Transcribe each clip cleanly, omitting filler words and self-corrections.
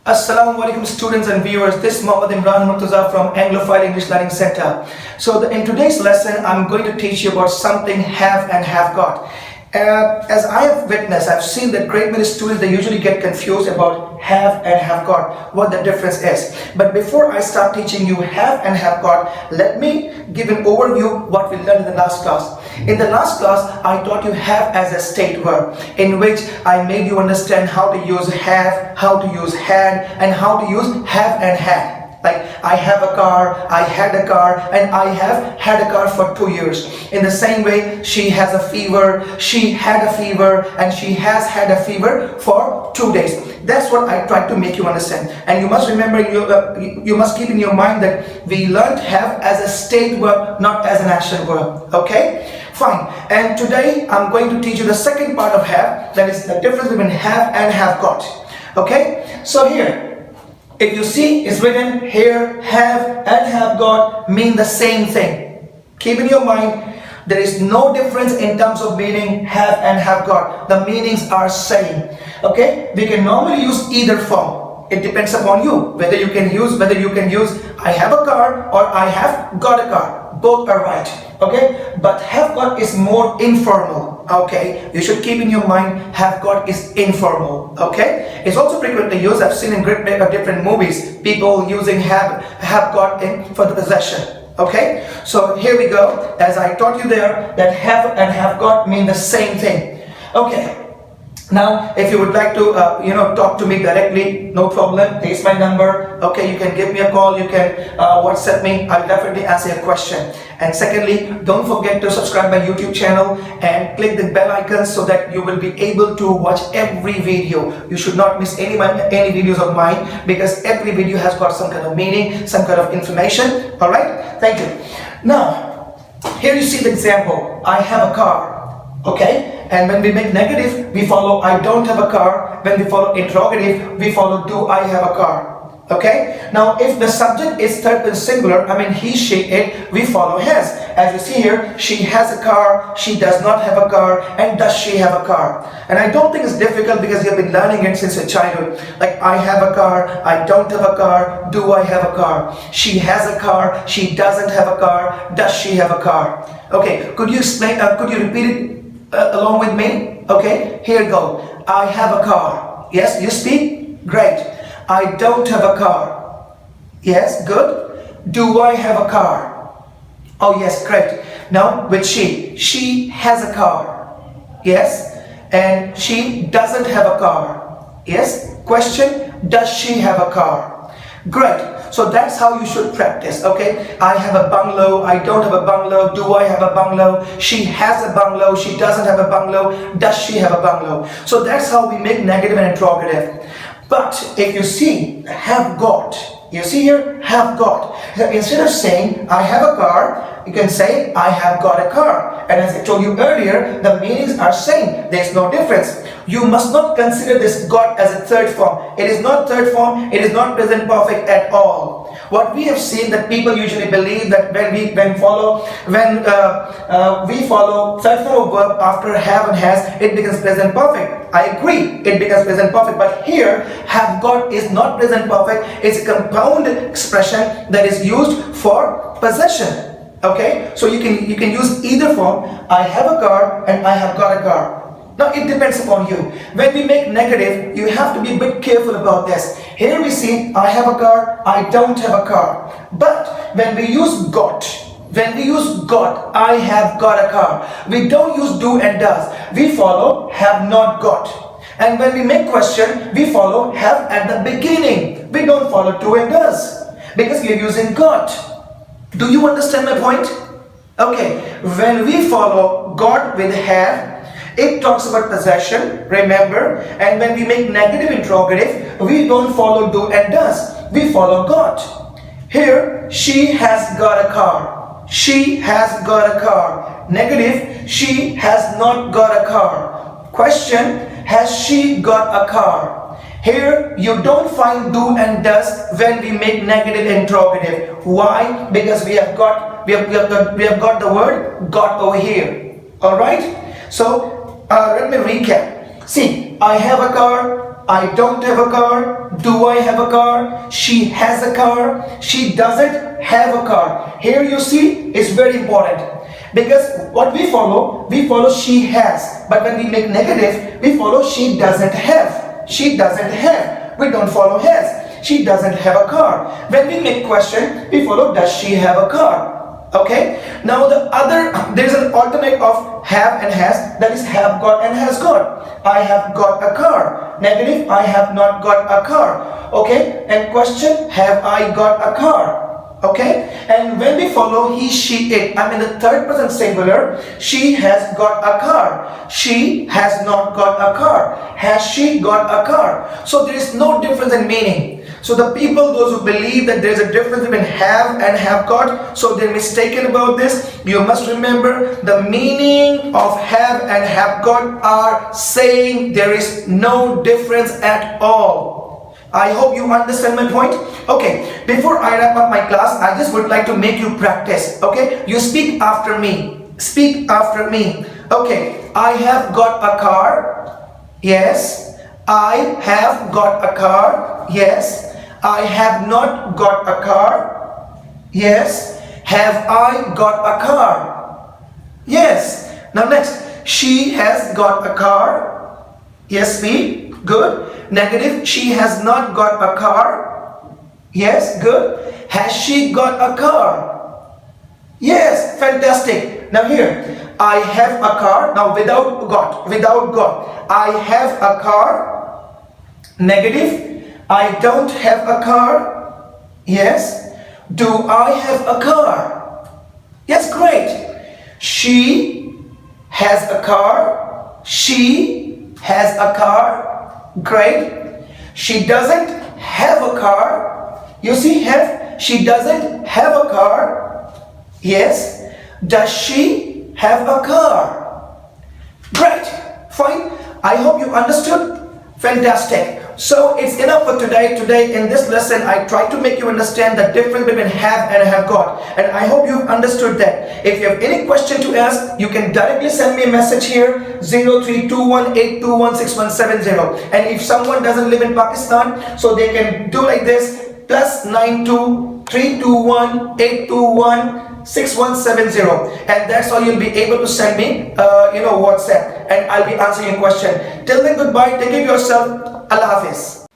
Assalamu alaikum students and viewers. This is Mohammad Imran Murtaza from Anglophile English Learning Center. So in today's lesson, I'm going to teach you about something have and have got. As I have witnessed, I've seen that great many students, they usually get confused about have and have got, what the difference is. But before I start teaching you have and have got, let me give an overview what we learned in the last class. In the last class, I taught you have as a state verb, in which I made you understand how to use have, how to use had, and how to use have and had. Like I have a car, I had a car, and I have had a car for 2 years. In the same way, she has a fever, she had a fever, and she has had a fever for 2 days. That's what I tried to make you understand. And you must remember, you must keep in your mind that we learned have as a state verb, not as an action verb. Okay? Fine. And today I'm going to teach you the second part of have, that is the difference between have and have got. Okay? So here, if you see, it's written here, have and have got mean the same thing. Keep in your mind, there is no difference in terms of meaning have and have got. The meanings are same. Okay? We can normally use either form. It depends upon you, whether you can use I have a car or I have got a car. Both are right. Okay? But have got is more informal. Okay, you should keep in your mind have got is informal. Okay, it's also frequently used. I've seen in different movies people using have got in for the possession. Okay, so here we go. As I taught you there, that have and have got mean the same thing. Okay. Now, if you would like to, talk to me directly, no problem. Here's my number. Okay, you can give me a call. You can WhatsApp me. I'll definitely answer your question. And secondly, don't forget to subscribe my YouTube channel and click the bell icon so that you will be able to watch every video. You should not miss any videos of mine because every video has got some kind of meaning, some kind of information. All right? Thank you. Now, here you see the example. I have a car. Okay? And when we make negative, we follow I don't have a car. When we follow interrogative, we follow do I have a car. Okay? Now, if the subject is third person singular, I mean he, she, it, we follow has. As you see here, she has a car, she does not have a car, and does she have a car? And I don't think it's difficult because you've been learning it since your childhood. Like I have a car, I don't have a car, do I have a car? She has a car, she doesn't have a car, does she have a car? Okay, could you explain, could you repeat it along with me? Okay, here you go. I have a car. Yes, you speak? Great. I don't have a car. Yes, good. Do I have a car? Oh yes, great. Now with she. She has a car. Yes. And she doesn't have a car. Yes. Question, does she have a car? Great. So that's how you should practice. Okay. I have a bungalow. I don't have a bungalow. Do I have a bungalow? She has a bungalow. She doesn't have a bungalow. Does she have a bungalow? So that's how we make negative and interrogative. But if you see have got, you see here have got. Instead of saying I have a car, you can say I have got a car. And as I told you earlier, the meanings are same. There is no difference. You must not consider this got as a third form. It is not third form. It is not present perfect at all. What we have seen that people usually believe that when we follow third form of verb after have and has, it becomes present perfect. I agree, it becomes present perfect. But here, have got is not present perfect. It's a compound expression that is used for possession. Okay, so you can use either form. I have a car and I have got a car. Now it depends upon you. When we make negative, you have to be a bit careful about this. Here we see I have a car, I don't have a car. But when we use got, I have got a car. We don't use do and does. We follow have not got. And when we make question, we follow have at the beginning. We don't follow do and does because we are using got. Do you understand my point? Okay, when we follow got with have, it talks about possession, remember, and when we make negative interrogative, we don't follow do and does, we follow got. Here, she has got a car. She has got a car. Negative, she has not got a car. Question, has she got a car? Here, you don't find do and does when we make negative interrogative. Why? Because we have got the word got over here. All right. So let me recap. See, I have a car, I don't have a car. Do I have a car? She has a car. She doesn't have a car. Here you see, it's very important. Because what we follow she has. But when we make negative, we follow she doesn't have. She doesn't have. We don't follow has. She doesn't have a car. When we make question, we follow does she have a car. Okay. Now there is an alternate of have and has, that is have got and has got. I have got a car. Negative, I have not got a car. Okay. And question, have I got a car. Okay. And when we follow he, she, it, I'm in the third person singular. She has got a car. She has not got a car. Has she got a car? So there is no difference in meaning. So the people, those who believe that there is a difference between have and have got, so they're mistaken about this. You must remember the meaning of have and have got are saying there is no difference at all. I hope you understand my point. Okay, before I wrap up my class, I just would like to make you practice. Okay, you speak after me. Speak after me. Okay, I have got a car. Yes. I have got a car. Yes. I have not got a car. Yes. Have I got a car? Yes. Now next, she has got a car. Yes, speak. Good. Negative, she has not got a car. Yes, good. Has she got a car? Yes, fantastic. Now here, I have a car. Now without got. I have a car. Negative, I don't have a car. Yes. Do I have a car? Yes, great. She has a car. She has a car. Great. She doesn't have a car. You see, have. She doesn't have a car. Yes. Does she have a car? Great. Fine. I hope you understood. Fantastic. So it's enough for today. Today in this lesson, I try to make you understand the difference between have and have got. And I hope you've understood that. If you have any question to ask, you can directly send me a message here, 0321821617. And if someone doesn't live in Pakistan, so they can do like this, +923218216170, and that's all you'll be able to send me WhatsApp, and I'll be answering your question. Till then, goodbye, take care of yourself. Allah Hafiz.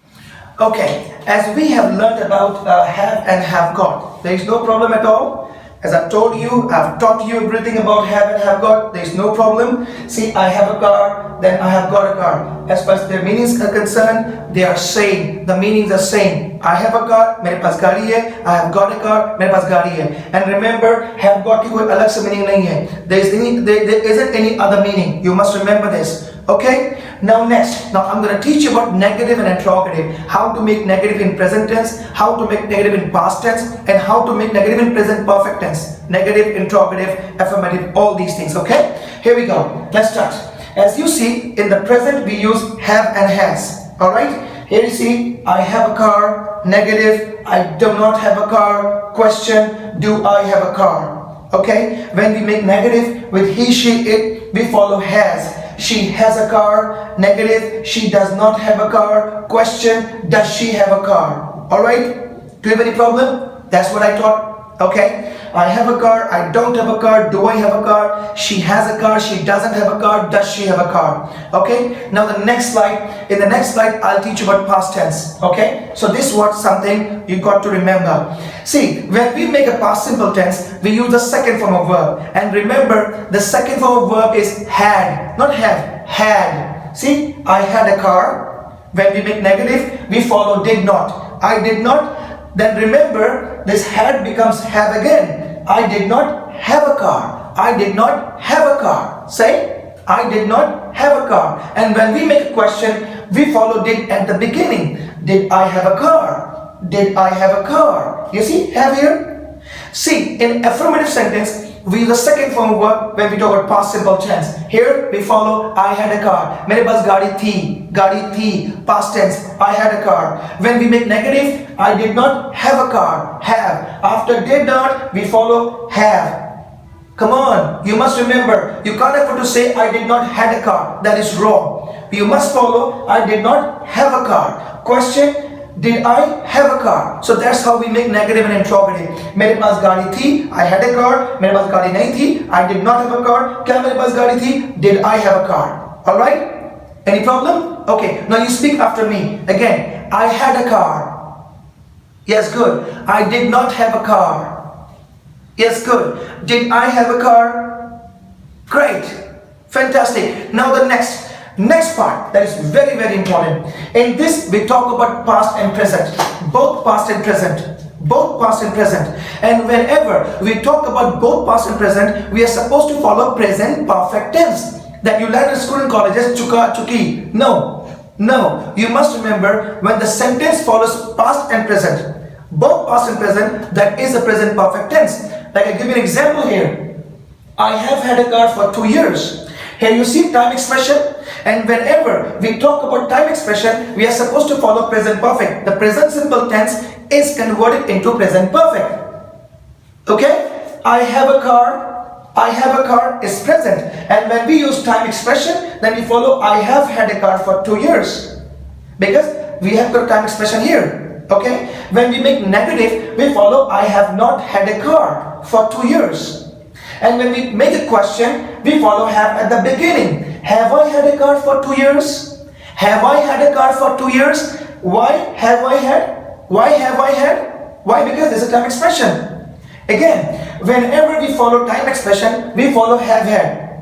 Okay, as we have learned about have and have got, there is no problem at all. As I told you, I've taught you everything about have and have got. There is no problem. See, I have a car, then I have got a car. As far as their meanings are concerned, they are same. The meanings are same. I have a car, मेरे पास गाड़ी है. I have got a car, मेरे पास गाड़ी है. And remember, have got की कोई अलग से meaning नहीं है. There isn't any other meaning. You must remember this. Okay? Now next, I'm going to teach you about negative and interrogative. How to make negative in present tense, how to make negative in past tense, and how to make negative in present perfect tense. Negative, interrogative, affirmative, all these things. Okay? Here we go. Let's start. As you see, in the present we use have and has. Alright? Here you see, I have a car. Negative, I do not have a car. Question, do I have a car? Okay? When we make negative with he, she, it, we follow has. She has a car. Negative, she does not have a car. Question, does she have a car? Alright? Do you have any problem? That's what I taught. Okay? I have a car. I don't have a car. Do I have a car? She has a car. She doesn't have a car. Does she have a car? Okay? Now the next slide. In the next slide, I'll teach you about past tense. Okay? So this was something you got to remember. See, when we make a past simple tense, we use the second form of verb. And remember, the second form of verb is had, not have. Had. See, I had a car. When we make negative, we follow did not. I did not. Then remember, this had becomes have again. I did not have a car. I did not have a car. Say, I did not have a car. And when we make a question, we follow did at the beginning. Did I have a car? Did I have a car? You see, have here. See, in affirmative sentence, we use the second form of verb when we talk about past simple tense. Here we follow I had a car. मेरे पास गाड़ी थी. Past tense, I had a car. When we make negative, I did not have a car. Have. After did not, we follow have. Come on, you must remember, you can't afford to say I did not had a car. That is wrong. You must follow I did not have a car. Question, did I have a car? So that's how we make negative and interrogative. मेरे पास गाड़ी थी, I had a car. मेरे पास गाड़ी नहीं थी, I did not have a car. क्या मेरे पास गाड़ी थी? Did I have a car? Alright? Any problem? Okay, now you speak after me. Again, I had a car. Yes, good. I did not have a car. Yes, good. Did I have a car? Great. Fantastic. Now the next part that is very, very important. In this we talk about past and present. Both past and present. Both past and present. And whenever we talk about both past and present, we are supposed to follow present perfect tense. That you learn in school and colleges, chuka, chuki. No. You must remember when the sentence follows past and present. Both past and present, that is the present perfect tense. Like I give you an example here. I have had a car for 2 years. Here you see time expression. And whenever we talk about time expression, we are supposed to follow present perfect. The present simple tense is converted into present perfect. Okay? I have a car. I have a car is present. And when we use time expression, then we follow I have had a car for 2 years. Because we have got time expression here. Okay? When we make negative, we follow I have not had a car for 2 years. And when we make a question, we follow have at the beginning. Have I had a car for 2 years? Have I had a car for 2 years? Why have I had? Why have I had? Why? Because there's a time expression. Again, whenever we follow time expression, we follow have had.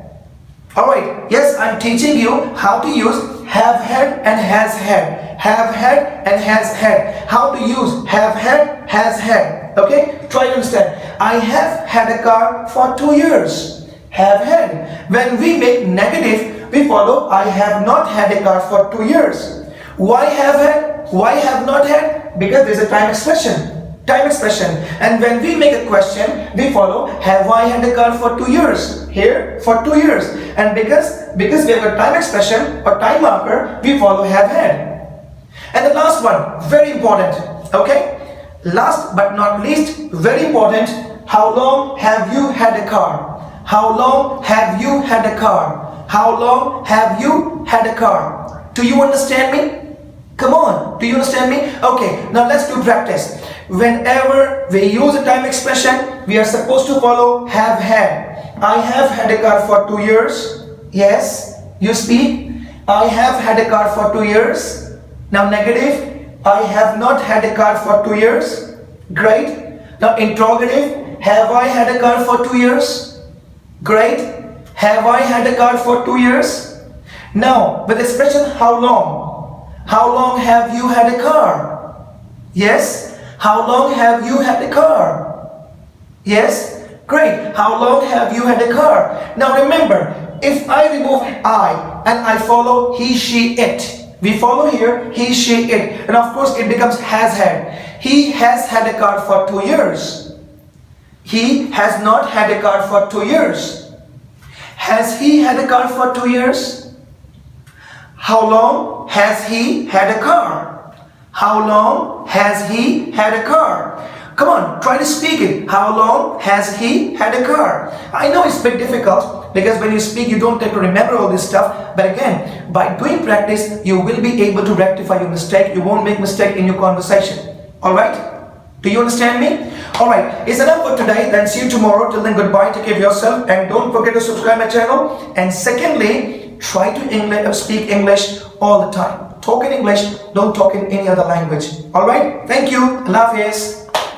Alright, yes, I'm teaching you how to use have had and has had. Have had and has had. How to use have had, has had. Okay, try to understand. I have had a car for 2 years. Have had. When we make negative, we follow I have not had a car for 2 years. Why have had? Why have not had? Because there's a time expression. Time expression. And when we make a question, we follow have I had a car for 2 years? Here, for 2 years. And because we have a time expression or time marker, we follow have had. And the last one, very important. Okay? Last but not least, very important. How long have you had a car? How long have you had a car? How long have you had a car? Do you understand me? Come on, do you understand me? Okay, now let's do practice. Whenever we use a time expression, we are supposed to follow have had. I have had a car for 2 years. Yes, you speak. I have had a car for 2 years. Now negative. I have not had a car for 2 years. Great. Now interrogative. Have I had a car for 2 years? Great. Have I had a car for 2 years? Now with expression how long? How long have you had a car? Yes. How long have you had a car? Yes. Great. How long have you had a car? Now remember, if I remove I and I follow he, she, it. We follow here he, she, it. And of course it becomes has had. He has had a car for 2 years. He has not had a car for 2 years. Has he had a car for 2 years? How long has he had a car? How long has he had a car? Come on, try to speak it. How long has he had a car? I know it's a bit difficult because when you speak you don't tend to remember all this stuff. But again, by doing practice, you will be able to rectify your mistake. You won't make mistake in your conversation. Alright? Do you understand me? Alright, it's enough for today. Then see you tomorrow. Till then, goodbye. Take care of yourself. And don't forget to subscribe my channel. And secondly, try to speak English all the time. Talk in English. Don't talk in any other language. Alright? Thank you. Allah Hafiz.